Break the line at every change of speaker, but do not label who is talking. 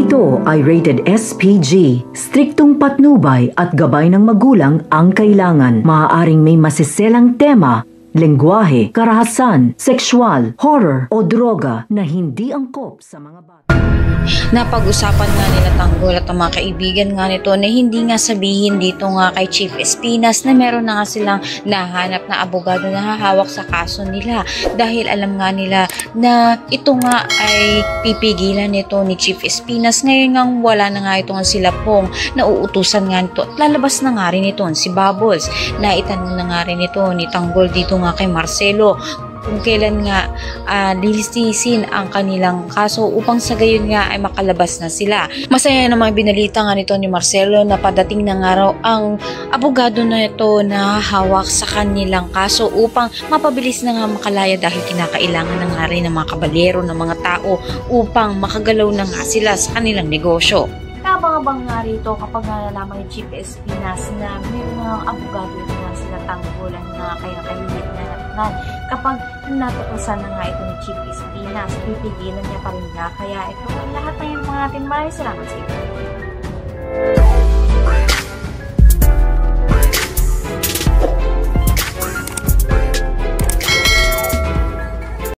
Ito ay rated SPG. Striktong patnubay at gabay ng magulang ang kailangan. Maaaring may masiselang tema, lengguwahe, karahasan, sexual, horror o droga na hindi angkop sa mga bata.
Napag-usapan nga nila Tanggol at ang mga kaibigan nga nito na hindi nga sabihin dito nga kay Chief Espinas na meron na nga silang nahanap na abogado na hahawak sa kaso nila dahil alam nga nila na ito nga ay pipigilan nito ni Chief Espinas. Ngayon nga wala na nga ito nga sila pong nauutusan nga nito at lalabas na nga rin ito si Bubbles. Naitanong na nga rin ito ni Tanggol dito nga kay Marcelo kung kailan nga lilisisin ang kanilang kaso upang sa gayon nga ay makalabas na sila. Masaya namang binalita nga nito ni Marcelo na padating na nga raw ang abogado na ito na hawak sa kanilang kaso upang mapabilis na nga makalaya dahil kinakailangan na nga rin ng mga kabalyero ng mga tao upang makagalaw na nga sila sa kanilang negosyo. Abang-abang nga rito kapag nalalaman ni Chief Espinas na mayroon nga abogado ito nga sila Tanggolan na kaya kahilit na natnan. Kapag natuklasan na nga ito ni Chief Espinas, pipigilan niya pa rin nga. Kaya ito lahat na yung mga ating maraming salamat sa ito.